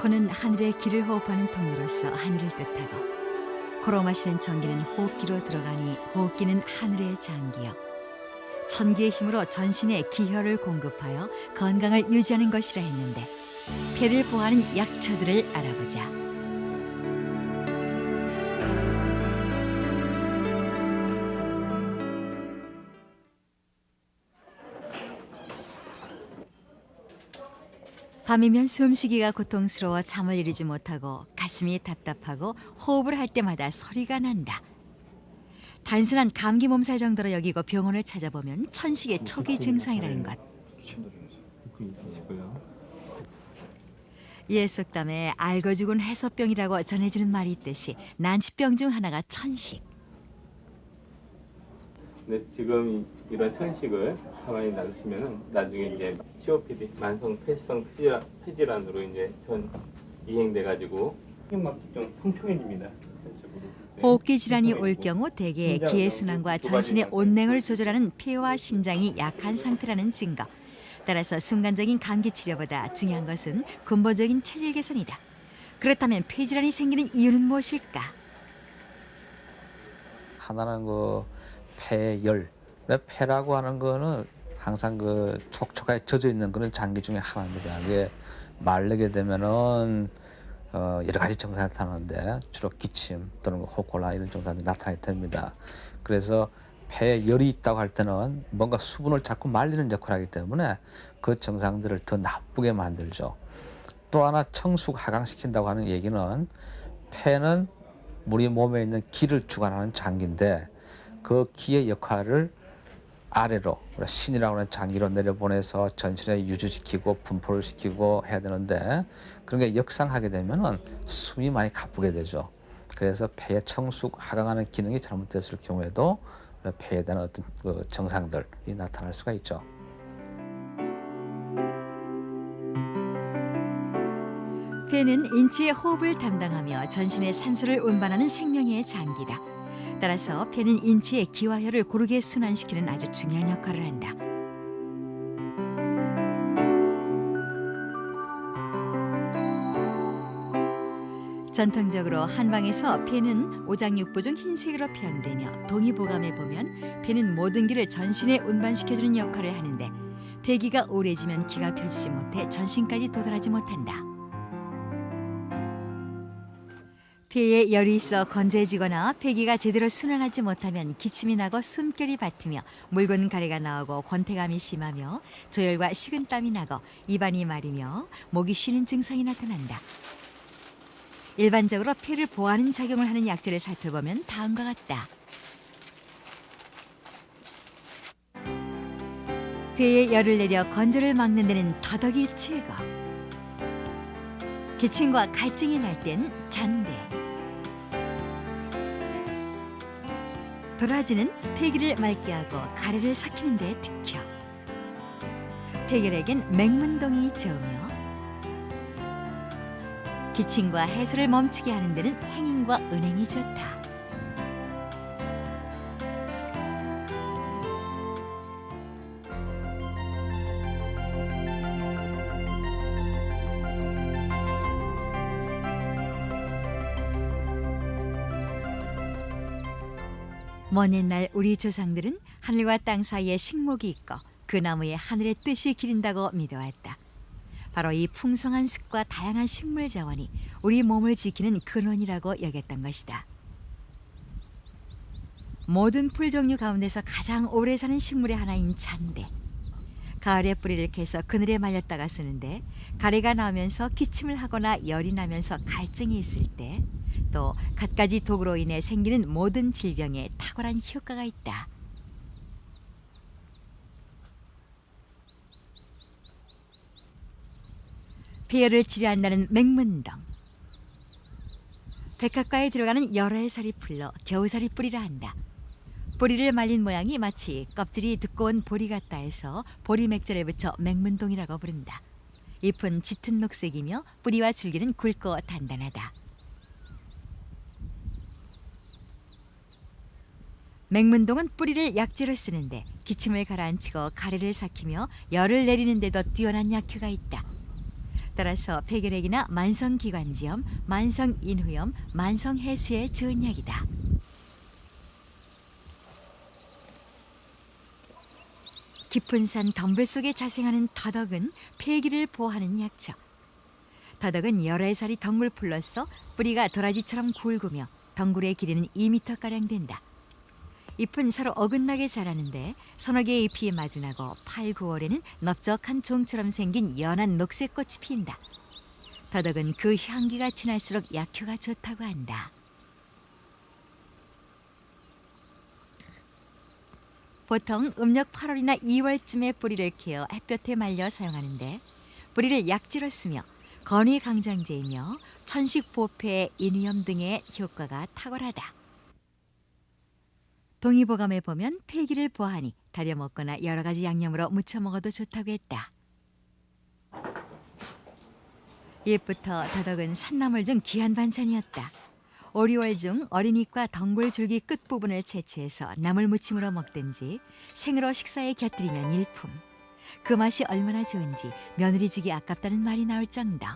코는 하늘의 기를 호흡하는 통로로서 하늘을 뜻하고 코로 마시는 전기는 호흡기로 들어가니 호흡기는 하늘의 장기여 천기의 힘으로 전신에 기혈을 공급하여 건강을 유지하는 것이라 했는데 폐를 보호하는 약초들을 알아보자. 밤이면 숨쉬기가 고통스러워 잠을 이루지 못하고 가슴이 답답하고 호흡을 할 때마다 소리가 난다. 단순한 감기 몸살 정도로 여기고 병원을 찾아보면 천식의 초기 증상이라는 것. 이에 속담에 알고 죽은 해소병이라고 전해지는 말이 있듯이 난치병 중 하나가 천식. 근데 지금 이런 천식을 가만히 놔두시면은 나중에 이제 COPD 만성 폐지성 폐질환으로 이제 이행돼 가지고 심막히 좀 평평해집니다. 호흡기 질환이 올 경우 대개 기의 순환과 전신의 온냉을 조절하는 폐와 신장이 약한 상태라는 증거. 따라서 순간적인 감기 치료보다 중요한 것은 근본적인 체질 개선이다. 그렇다면 폐질환이 생기는 이유는 무엇일까? 하나는 폐열. 폐라고 하는 거는 항상 촉촉하게 젖어 있는 그런 장기 중에 하나입니다. 이게 마르게 되면은 여러 가지 증상이 나타나는데 주로 기침 또는 호흡곤란 이런 증상이 나타나게 됩니다. 그래서 폐열이 있다고 할 때는 뭔가 수분을 자꾸 말리는 역할을 하기 때문에 그 증상들을 더 나쁘게 만들죠. 또 하나 청숙 하강시킨다고 하는 얘기는 폐는 우리 몸에 있는 기를 주관하는 장기인데 그 기의 역할을 아래로 신이라고 하는 장기로 내려보내서 전신에 유지시키고 분포를 시키고 해야 되는데 그런 게 역상하게 되면은 숨이 많이 가쁘게 되죠. 그래서 폐의 청숙 하강하는 기능이 잘못됐을 경우에도 폐에 대한 어떤 증상들이 나타날 수가 있죠. 폐는 인체의 호흡을 담당하며 전신의 산소를 운반하는 생명의 장기다. 따라서 폐는 인체의 기와 혈을 고르게 순환시키는 아주 중요한 역할을 한다. 전통적으로 한방에서 폐는 오장육부 중 흰색으로 표현되며 동의보감에 보면 폐는 모든 기를 전신에 운반시켜주는 역할을 하는데 폐기가 오래지면 기가 펴지지 못해 전신까지 도달하지 못한다. 폐에 열이 있어 건조해지거나 폐기가 제대로 순환하지 못하면 기침이 나고 숨결이 받으며 묽은 가래가 나오고 권태감이 심하며 조열과 식은땀이 나고 입안이 마르며 목이 쉬는 증상이 나타난다. 일반적으로 폐를 보호하는 작용을 하는 약재를 살펴보면 다음과 같다. 폐에 열을 내려 건조를 막는 데는 더덕이 최고. 기침과 갈증이 날 땐 잔대. 도라지는 폐기를 맑게 하고 가래를 삭히는 데 특효. 폐결핵엔 맹문동이 좋으며 기침과 해소를 멈추게 하는 데는 행인과 은행이 좋다. 먼 옛날 우리 조상들은 하늘과 땅 사이에 식목이 있고 그 나무에 하늘의 뜻이 기린다고 믿어왔다. 바로 이 풍성한 습과 다양한 식물 자원이 우리 몸을 지키는 근원이라고 여겼던 것이다. 모든 풀 종류 가운데서 가장 오래 사는 식물의 하나인 잔대. 가을에 뿌리를 캐서 그늘에 말렸다가 쓰는데 가래가 나오면서 기침을 하거나 열이 나면서 갈증이 있을 때 또 갖가지 독으로 인해 생기는 모든 질병에 탁월한 효과가 있다. 폐열을 치료한다는 맹문동. 백합과에 들어가는 여러 해살이 풀로 겨우살이 뿌리라 한다. 보리를 말린 모양이 마치 껍질이 두꺼운 보리 같다 해서 보리맥절에 붙여 맹문동이라고 부른다. 잎은 짙은 녹색이며 뿌리와 줄기는 굵고 단단하다. 맹문동은 뿌리를 약재로 쓰는데 기침을 가라앉히고 가래를 삭히며 열을 내리는 데도 뛰어난 약효가 있다. 따라서 폐결핵이나 만성기관지염, 만성인후염, 만성해수에 좋은 약이다. 깊은 산 덤불 속에 자생하는 더덕은 폐기를 보호하는 약초. 더덕은 여러 해살이 덩굴 풀러서 뿌리가 도라지처럼 굵으며 덩굴의 길이는 2m가량 된다. 잎은 서로 어긋나게 자라는데 서너 개의 잎이 마주나고 8, 9월에는 넓적한 종처럼 생긴 연한 녹색 꽃이 피인다. 더덕은 그 향기가 진할수록 약효가 좋다고 한다. 보통 음력 8월이나 2월쯤에 뿌리를 캐어 햇볕에 말려 사용하는데 뿌리를 약재로 쓰며 건의 강장제이며 천식 보폐, 인후염 등의 효과가 탁월하다. 동의보감에 보면 폐기를 보하니 달여 먹거나 여러 가지 양념으로 무쳐 먹어도 좋다고 했다. 옛부터 더덕은 산나물 중 귀한 반찬이었다. 오리월 중 어린잎과 덩굴 줄기 끝부분을 채취해서 나물 무침으로 먹든지 생으로 식사에 곁들이면 일품. 그 맛이 얼마나 좋은지 며느리 주기 아깝다는 말이 나올 정도.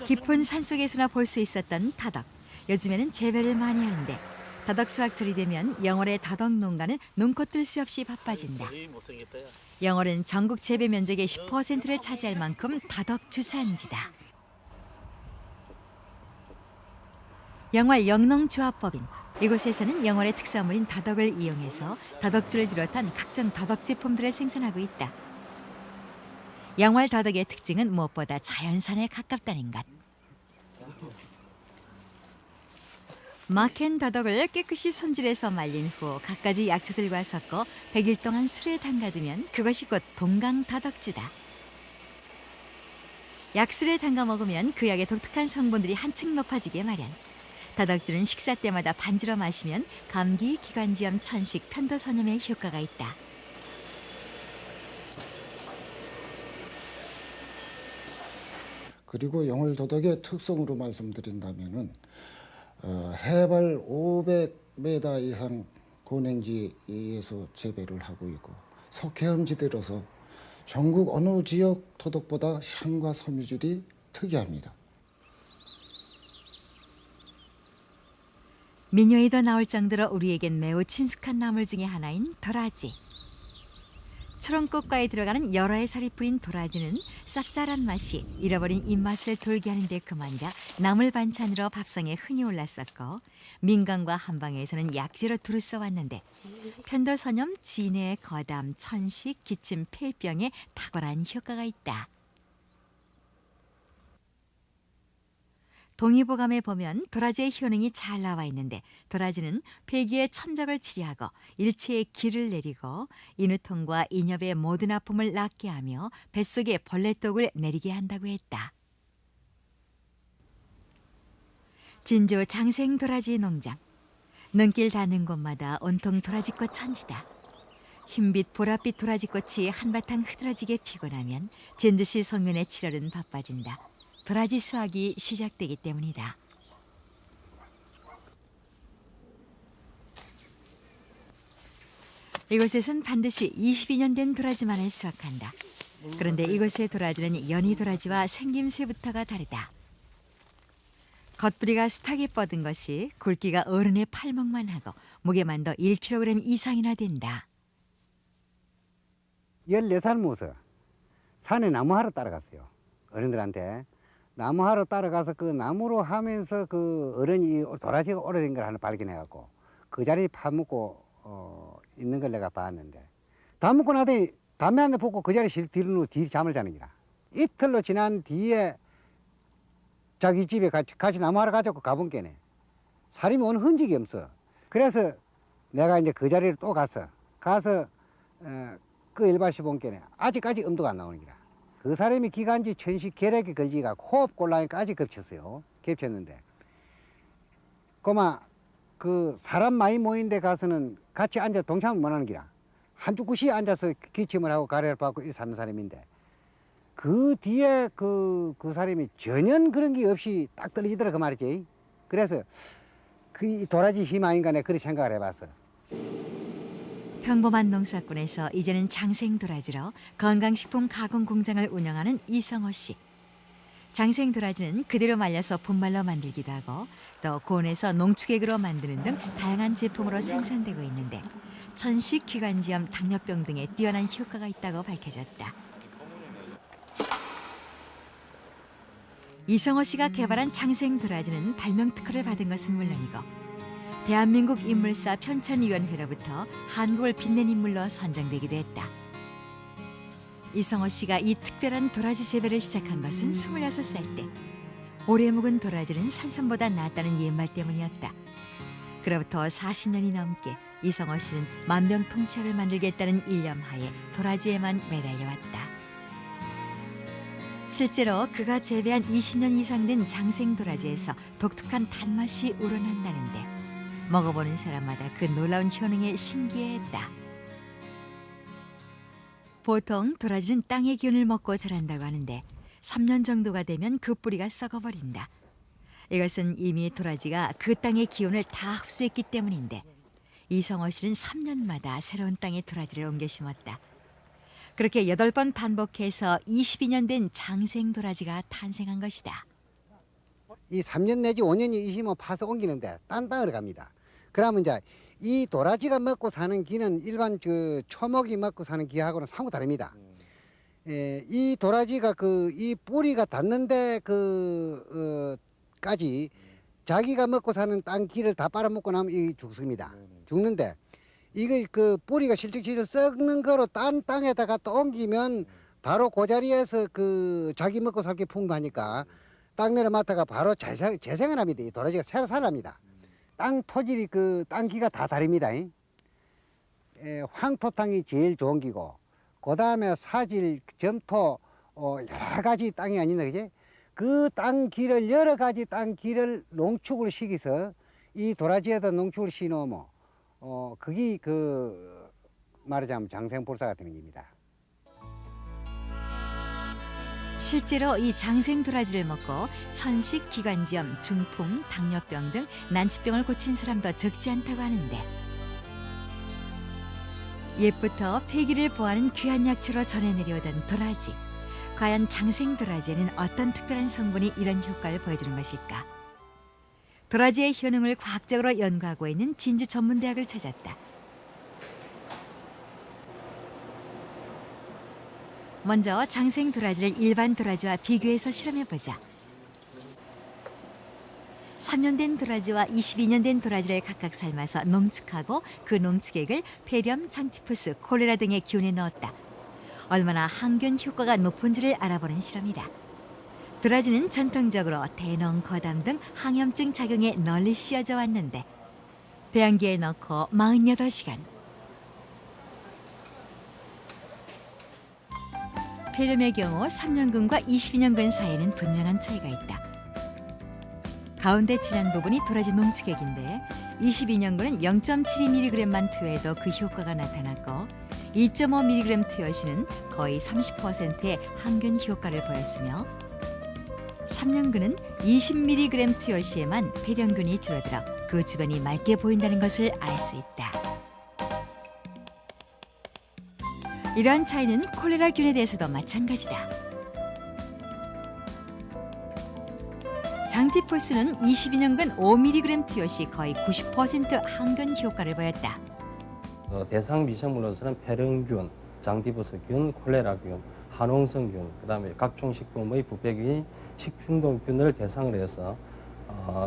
깊은 산속에서나 볼 수 있었던 더덕. 요즘에는 재배를 많이 하는데 더덕 수확철이 되면 영월의 더덕 농가는 눈코 뜰 새 없이 바빠진다. 영월은 전국 재배 면적의 10%를 차지할 만큼 더덕 주산지다. 영월 영농조합법인 이곳에서는 영월의 특산물인 더덕을 이용해서 더덕주를 비롯한 각종 더덕 제품들을 생산하고 있다. 영월 더덕의 특징은 무엇보다 자연산에 가깝다는 것. 막힌 더덕을 깨끗이 손질해서 말린 후 갖가지 약초들과 섞어 100일 동안 술에 담가두면 그것이 곧 동강 더덕주다. 약술에 담가 먹으면 그 약의 독특한 성분들이 한층 높아지게 마련. 더덕주는 식사 때마다 반주로 마시면 감기, 기관지염, 천식, 편도선염에 효과가 있다. 그리고 영월 더덕의 특성으로 말씀드린다면은 해발 500m 이상 고냉지에서 재배를 하고 있고 석회암지대로서 전국 어느 지역 더덕보다 향과 섬유질이 특이합니다. 민요에도 나올 정도로 우리에겐 매우 친숙한 나물 중에 하나인 도라지. 초롱꽃과에 들어가는 여러 해살이 뿌린 도라지는 쌉쌀한 맛이 잃어버린 입맛을 돌게 하는 데 그만이라 나물 반찬으로 밥상에 흔히 올랐었고 민간과 한방에서는 약재로 두루 써왔는데 편도선염, 진해, 거담, 천식, 기침, 폐병에 탁월한 효과가 있다. 동의보감에 보면 도라지의 효능이 잘 나와 있는데 도라지는 폐기의 천적을 치료하고 일체의 기를 내리고 인후통과 인협의 모든 아픔을 낫게 하며 뱃속에 벌레독을 내리게 한다고 했다. 진주 장생 도라지 농장. 눈길 닿는 곳마다 온통 도라지꽃 천지다. 흰빛 보랏빛 도라지꽃이 한바탕 흐드러지게 피고 나면 진주시 성면의 7월은 바빠진다. 도라지 수확이 시작되기 때문이다. 이곳에선 반드시 22년 된 도라지만을 수확한다. 그런데 이곳의 도라지는 연이 도라지와 생김새부터가 다르다. 겉뿌리가 숱하게 뻗은 것이 굵기가 어른의 팔목만 하고 무게만 더 1kg 이상이나 된다. 14살 먹어서 산에 나무하러 따라갔어요. 어른들한테. 나무하러 따라가서 그 나무로 하면서 그 어른이 도라지가 오래된 걸 하나 발견해갖고 그 자리에 파묻고 있는 걸 내가 봤는데 다 먹고 나더니 담배 한 대 붓고 그 자리에 뒤로 잠을 자는 기라. 이틀로 지난 뒤에 자기 집에 같이 나무하러 가자고 가본 게네. 사람이 오는 흔적이 없어. 그래서 내가 이제 그 자리를 또 가서 그 일바시 본 게네. 아직까지 음도가 안 나오는 기라. 그 사람이 기관지 천식 결핵에 걸리가 호흡 곤란까지 겹쳤어요. 겹쳤는데 그만 그 사람 많이 모인 데 가서는 같이 앉아 동참을 못 하는 기라. 한쪽 구시에 앉아서 기침을 하고 가래를 받고 이렇게 사는 사람인데 그 뒤에 그 사람이 전혀 그런 게 없이 딱 떨어지더라 그 말이지. 그래서 그 도라지 힘 아닌가 내 그렇게 생각을 해봤어. 평범한 농사꾼에서 이제는 장생 도라지로 건강식품 가공 공장을 운영하는 이성호 씨. 장생 도라지는 그대로 말려서 분말로 만들기도 하고 또 고온에서 농축액으로 만드는 등 다양한 제품으로 생산되고 있는데 천식, 기관지염, 당뇨병 등에 뛰어난 효과가 있다고 밝혀졌다. 이성호 씨가 개발한 장생 도라지는 발명 특허를 받은 것은 물론이고 대한민국 인물사 편찬위원회로부터 한국을 빛낸 인물로 선정되기도 했다. 이성호 씨가 이 특별한 도라지 재배를 시작한 것은 26살 때. 오래 묵은 도라지는 산삼보다 낫다는 옛말 때문이었다. 그로부터 40년이 넘게 이성호 씨는 만병통치약을 만들겠다는 일념하에 도라지에만 매달려왔다. 실제로 그가 재배한 20년 이상 된 장생 도라지에서 독특한 단맛이 우러난다는데 먹어보는 사람마다 그 놀라운 효능에 신기해했다. 보통 도라지는 땅의 기운을 먹고 자란다고 하는데 3년 정도가 되면 그 뿌리가 썩어버린다. 이것은 이미 도라지가 그 땅의 기운을 다 흡수했기 때문인데 이성호 씨는 3년마다 새로운 땅에 도라지를 옮겨 심었다. 그렇게 8번 반복해서 22년 된 장생 도라지가 탄생한 것이다. 이 3년 내지 5년이 이시면 파서 옮기는데 딴 땅으로 갑니다. 그러면 이제 이 도라지가 먹고 사는 기는 일반 그 초목이 먹고 사는 기하고는 사뭇 다릅니다. 이 도라지가 이 뿌리가 닿는데 까지 자기가 먹고 사는 땅 기를 다 빨아먹고 나면 이 죽습니다. 죽는데 이거 그 뿌리가 실직실직 썩는 거로 딴 땅에다가 또 옮기면 바로 그 자리에서 그 자기 먹고 살기 풍부하니까 땅 내려 맡다가 바로 재생을 합니다. 이 도라지가 새로 살랍니다. 땅 토질이 그 땅 기가 다 다릅니다. 황토 땅이 제일 좋은 기고 그 다음에 사질, 점토 여러 가지 땅이 아닌데 그지? 그 땅 기를 여러 가지 땅 기를 농축을 시켜서 이 도라지에다 농축을 시놓으면 그게 말하자면 장생볼사가 되는 겁니다. 실제로 이 장생 도라지를 먹고 천식, 기관지염, 중풍, 당뇨병 등 난치병을 고친 사람도 적지 않다고 하는데 옛부터 폐기를 보하는 귀한 약초로 전해 내려오던 도라지. 과연 장생 도라지에는 어떤 특별한 성분이 이런 효과를 보여주는 것일까? 도라지의 효능을 과학적으로 연구하고 있는 진주 전문대학을 찾았다. 먼저 장생 도라지를 일반 도라지와 비교해서 실험해보자. 3년 된 도라지와 22년 된 도라지를 각각 삶아서 농축하고 그 농축액을 폐렴, 창티푸스, 콜레라 등의 기운에 넣었다. 얼마나 항균 효과가 높은지를 알아보는 실험이다. 도라지는 전통적으로 대농, 거담 등 항염증 작용에 널리 씌어져 왔는데 배양기에 넣고 48시간. 폐렴의 경우 3년근과 22년근 사이에는 분명한 차이가 있다. 가운데 진한 부분이 도라지 농축액인데 22년근은 0.72mg만 투여해도 그 효과가 나타났고 2.5mg 투여 시는 거의 30%의 항균 효과를 보였으며 3년근은 20mg 투여 시에만 폐렴균이 줄어들어 그 주변이 맑게 보인다는 것을 알 수 있다. 이러한 차이는 콜레라균에 대해서도 마찬가지다. 장티푸스는 22년근 5mg 투여 시 거의 90% 항균 효과를 보였다. 대상 미생물로서는 폐렴균, 장티푸스균, 콜레라균, 한홍성균, 그다음에 각종 식품의 부패균, 식중독균을 대상으로 해서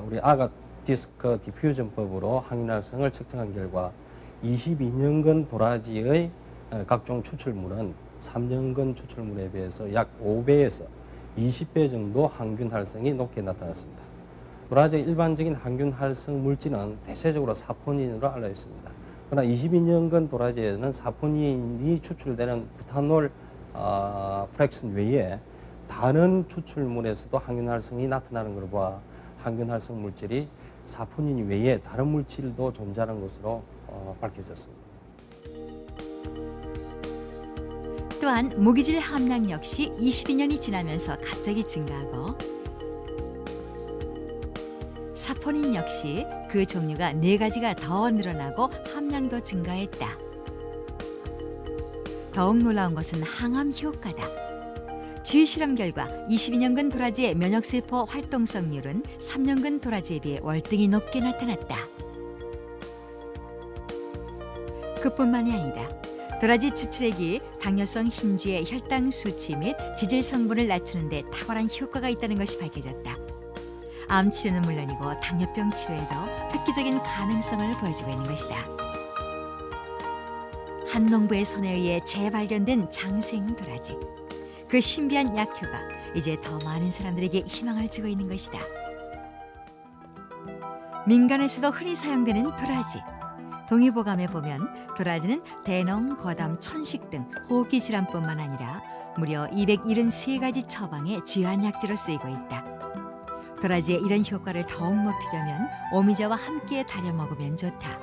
우리 아가 디스크 디퓨전법으로 항균활성을 측정한 결과 22년근 도라지의 각종 추출물은 3년근 추출물에 비해서 약 5배에서 20배 정도 항균 활성이 높게 나타났습니다. 도라지의 일반적인 항균 활성 물질은 대체적으로 사포닌으로 알려져 있습니다. 그러나 22년근 도라지에는 사포닌이 추출되는 부탄올 프랙션 외에 다른 추출물에서도 항균 활성이 나타나는 것을 봐 항균 활성 물질이 사포닌 외에 다른 물질도 존재하는 것으로 밝혀졌습니다. 또한 무기질 함량 역시 22년이 지나면서 갑자기 증가하고 사포닌 역시 그 종류가 4가지가 더 늘어나고 함량도 증가했다. 더욱 놀라운 것은 항암 효과다. 주의 실험 결과 22년근 도라지의 면역세포 활동성률은 3년근 도라지에 비해 월등히 높게 나타났다. 그뿐만이 아니다. 도라지 추출액이 당뇨성 힘주의 혈당 수치 및 지질 성분을 낮추는 데 탁월한 효과가 있다는 것이 밝혀졌다. 암 치료는 물론이고 당뇨병 치료에도 획기적인 가능성을 보여주고 있는 것이다. 한 농부의 손에 의해 재발견된 장생 도라지. 그 신비한 약효가 이제 더 많은 사람들에게 희망을 주고 있는 것이다. 민간에서도 흔히 사용되는 도라지. 동의보감에 보면 도라지는 대농, 거담, 천식 등 호흡기 질환뿐만 아니라 무려 273가지 처방의 주요한 약재로 쓰이고 있다. 도라지의 이런 효과를 더욱 높이려면 오미자와 함께 달여 먹으면 좋다.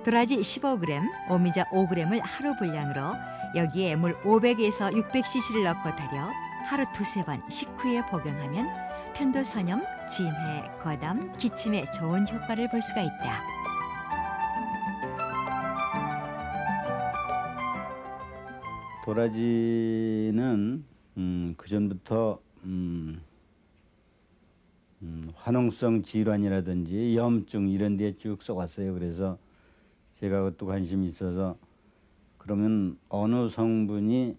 도라지 15g, 오미자 5g을 하루 분량으로 여기에 물 500에서 600cc를 넣고 달여 하루 2-3번 식후에 복용하면 편도선염, 진해, 거담, 기침에 좋은 효과를 볼 수가 있다. 도라지는 그전부터 화농성 질환이라든지 염증 이런 데에 쭉 써왔어요. 그래서 제가 그것도 관심이 있어서 그러면 어느 성분이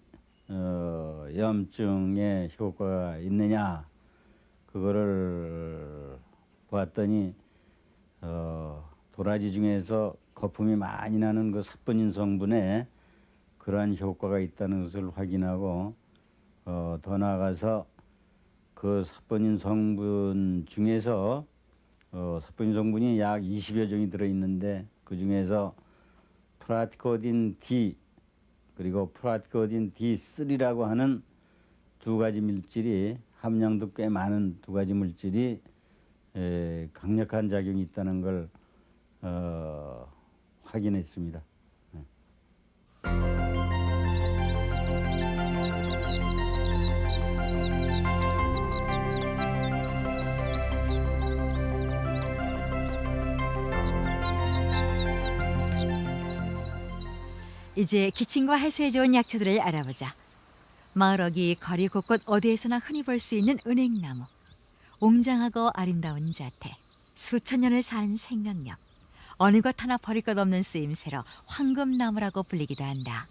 염증에 효과가 있느냐 그거를 보았더니 도라지 중에서 거품이 많이 나는 그 사포닌 성분에 그러한 효과가 있다는 것을 확인하고 더 나아가서 그 사포닌 성분 중에서 사포닌 성분이 약 20여 종이 들어있는데 그 중에서 프라티코딘 D 그리고 프라티코딘 D3라고 하는 2가지 물질이 함량도 꽤 많은 2가지 물질이 강력한 작용이 있다는 걸 확인했습니다. 이제 기침과 해소에 좋은 약초들을 알아보자. 마을 어귀 거리 곳곳 어디에서나 흔히 볼 수 있는 은행나무. 웅장하고 아름다운 자태, 수천 년을 사는 생명력, 어느 것 하나 버릴 것 없는 쓰임새로 황금나무라고 불리기도 한다.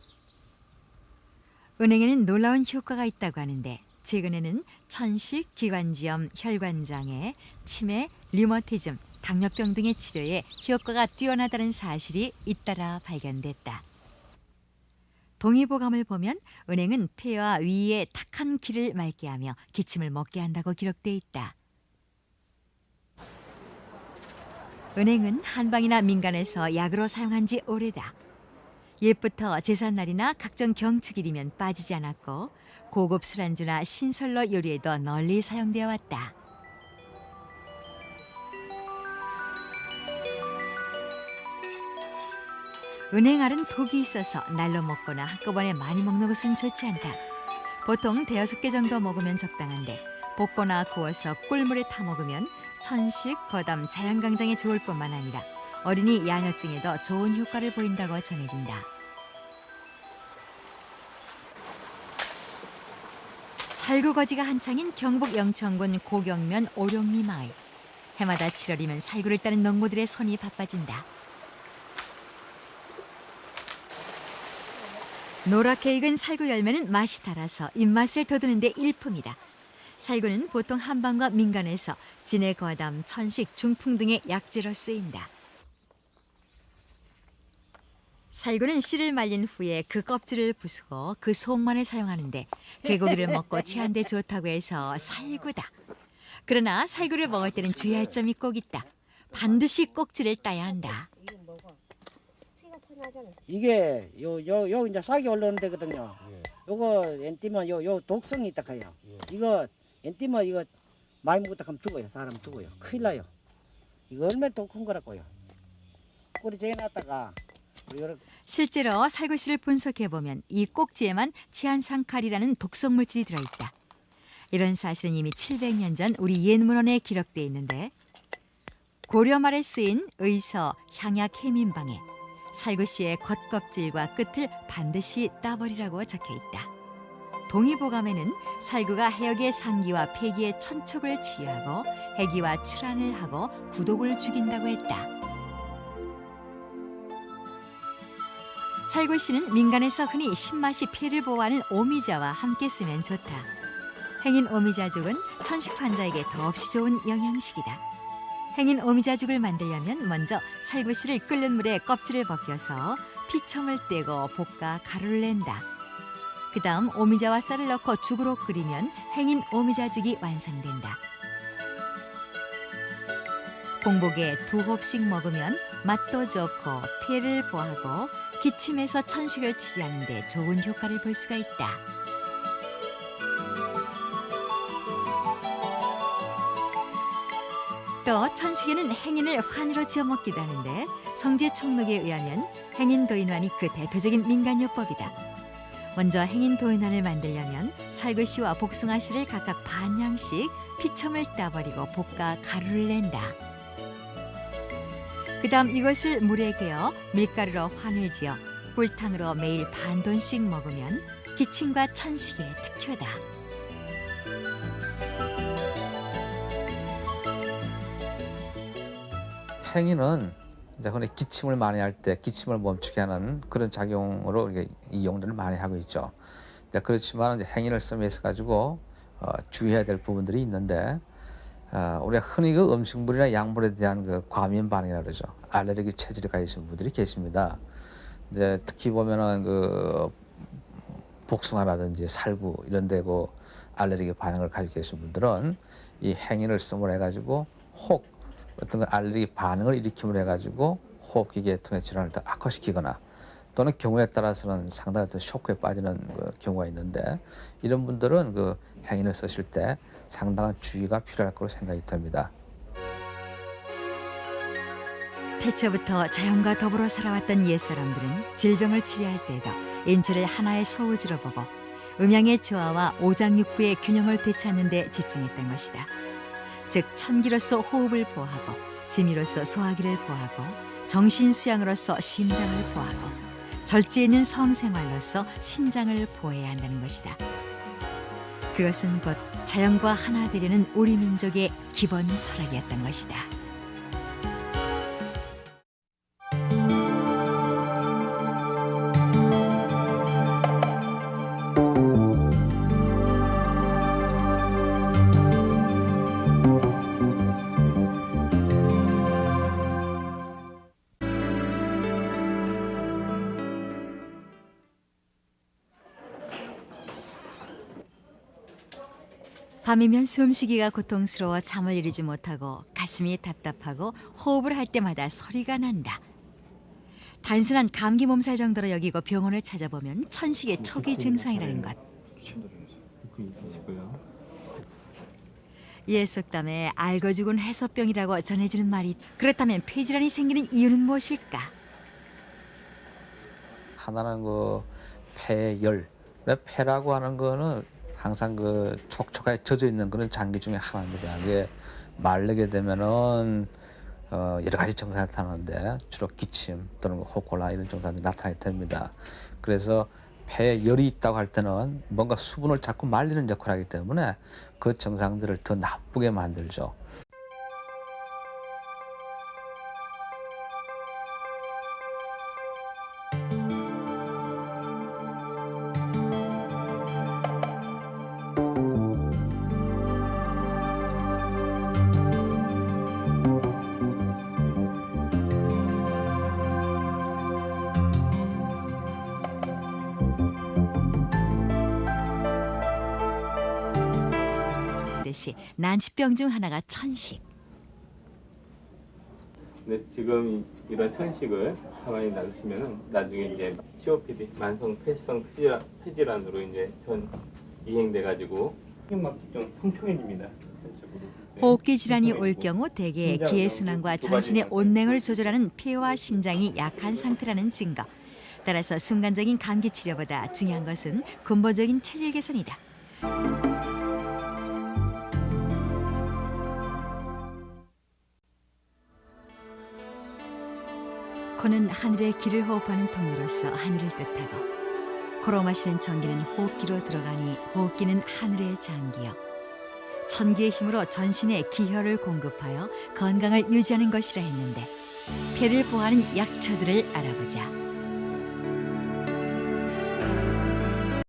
은행에는 놀라운 효과가 있다고 하는데 최근에는 천식, 기관지염, 혈관장애, 치매, 류머티즘, 당뇨병 등의 치료에 효과가 뛰어나다는 사실이 잇따라 발견됐다. 동의보감을 보면 은행은 폐와 위의 탁한 기를 맑게 하며 기침을 먹게 한다고 기록돼 있다. 은행은 한방이나 민간에서 약으로 사용한 지 오래다. 옛부터 제삿날이나 각종 경축일이면 빠지지 않았고 고급 술안주나 신설로 요리에도 널리 사용되어 왔다. 은행알은 독이 있어서 날로 먹거나 한꺼번에 많이 먹는 것은 좋지 않다. 보통 5-6개 정도 먹으면 적당한데 볶거나 구워서 꿀물에 타 먹으면 천식, 거담, 자연강장에 좋을 뿐만 아니라 어린이 야뇨증에도 좋은 효과를 보인다고 전해진다. 살구거지가 한창인 경북 영천군 고경면 오룡리 마을. 해마다 7월이면 살구를 따는 농부들의 손이 바빠진다. 노랗게 익은 살구 열매는 맛이 달아서 입맛을 돋우는 데 일품이다. 살구는 보통 한방과 민간에서 진해, 거담, 천식, 중풍 등의 약재로 쓰인다. 살구는 씨를 말린 후에 그 껍질을 부수고 그 속만을 사용하는데 개고기를 먹고 체한 데 좋다고 해서 살구다. 그러나 살구를 먹을 때는 주의할 점이 꼭 있다. 반드시 꼭지를 따야 한다. 이게 요 이제 싹이 올라오는 데거든요. 요거 엔티면 요 독성이 있다 카요. 이거 엔티면 이거 많이 먹었다 하면 죽어요. 사람 죽어요. 큰일 나요. 이거 얼마나 독한 거라고요. 꼬리 재놨다가 실제로 살구씨를 분석해 보면 이 꼭지에만 치안상칼이라는 독성 물질이 들어있다. 이런 사실은 이미 700년 전 우리 옛문헌에 기록돼 있는데 고려 말에 쓰인 의서 향약 해민방에 살구씨의 겉껍질과 끝을 반드시 따버리라고 적혀 있다. 동의보감에는 살구가 해역의 상기와 폐기의 천촉을 지휘하고 해기와 출안을 하고 구독을 죽인다고 했다. 살구씨는 민간에서 흔히 신맛이 폐를 보호하는 오미자와 함께 쓰면 좋다. 행인 오미자죽은 천식 환자에게 더없이 좋은 영양식이다. 행인 오미자죽을 만들려면 먼저 살구씨를 끓는 물에 껍질을 벗겨서 피청을 떼고 볶아 가루를 낸다. 그 다음 오미자와 쌀을 넣고 죽으로 끓이면 행인 오미자죽이 완성된다. 공복에 2홉씩 먹으면 맛도 좋고 폐를 보하고 기침에서 천식을 치료하는 데 좋은 효과를 볼 수가 있다. 또 천식에는 행인을 환으로 지어 먹기도 하는데 성제총록에 의하면 행인도인환이 그 대표적인 민간요법이다. 먼저 행인도인환을 만들려면 살구씨와 복숭아씨를 각각 반량씩 피첨을 따버리고 볶아 가루를 낸다. 그 다음 이것을 물에 개어 밀가루로 환을 지어 꿀탕으로 매일 반돈씩 먹으면 기침과 천식의 특효다. 행인은 이제 흔히 기침을 많이 할 때 기침을 멈추게 하는 그런 작용으로 이게 이용들을 많이 하고 있죠. 이제 그렇지만 이제 행인을 쓰면서 가지고 주의해야 될 부분들이 있는데 우리가 흔히 그 음식물이나 약물에 대한 그 과민 반응이라 그러죠. 알레르기 체질이 가 있는 분들이 계십니다. 이제 특히 보면은 그 복숭아라든지 살구 이런 데 그 알레르기 반응을 가지고 계신 분들은 이 행인을 쓰므로 해가지고 혹 어떤 알레르기 반응을 일으킴으로 해가지고 호흡기계 통해 질환을 더 악화시키거나 또는 경우에 따라서는 상당히 어떤 쇼크에 빠지는 그 경우가 있는데 이런 분들은 그 행인을 쓰실 때 상당한 주의가 필요할 거로 생각이 듭니다. 태초부터 자연과 더불어 살아왔던 옛사람들은 질병을 치료할 때에도 인체를 하나의 소우지로 보고 음양의 조화와 오장육부의 균형을 되찾는 데 집중했던 것이다. 즉 천기로서 호흡을 보호하고 지미로서 소화기를 보호하고 정신수양으로서 심장을 보호하고 절제 있는 성생활로서 신장을 보호해야 한다는 것이다. 그것은 곧 자연과 하나 되려는 우리 민족의 기본 철학이었던 것이다. 밤이면 숨쉬기가 고통스러워 잠을 이루지 못하고 가슴이 답답하고 호흡을 할 때마다 소리가 난다. 단순한 감기 몸살 정도로 여기고 병원을 찾아보면 천식의 초기 증상이라는 것. 그 있으시고요. 옛 속담에 알고 죽은 해소병이라고 전해지는 말이 그렇다면 폐질환이 생기는 이유는 무엇일까? 하나는 그 폐열. 폐라고 하는 거는 항상 그 촉촉하게 젖어 있는 그런 장기 중에 하나입니다. 이게 마르게 되면은 여러 가지 증상이 나타나는데 주로 기침 또는 호콜라 이런 증상이 나타나게 됩니다. 그래서 폐에 열이 있다고 할 때는 뭔가 수분을 자꾸 말리는 역할을 하기 때문에 그 증상들을 더 나쁘게 만들죠. 듯이 난치병 중 하나가 천식. 근데 지금 이런 천식을 가만히 놔두시면은 나중에 이제 COPD 만성 폐지성 폐질환으로 이제 전 이행돼 가지고 막히 좀 평평해집니다. 호흡기 질환이 올 경우 대개 기의 순환과 전신의 온냉을 조절하는 폐와 신장이 약한 상태라는 증거. 따라서 순간적인 감기 치료보다 중요한 것은 근본적인 체질 개선이다. 코는 하늘의 기를 호흡하는 통로로서 하늘을 뜻하고 코로 마시는 전기는 호흡기로 들어가니 호흡기는 하늘의 장기요 천기의 힘으로 전신에 기혈을 공급하여 건강을 유지하는 것이라 했는데 폐를 보호하는 약초들을 알아보자.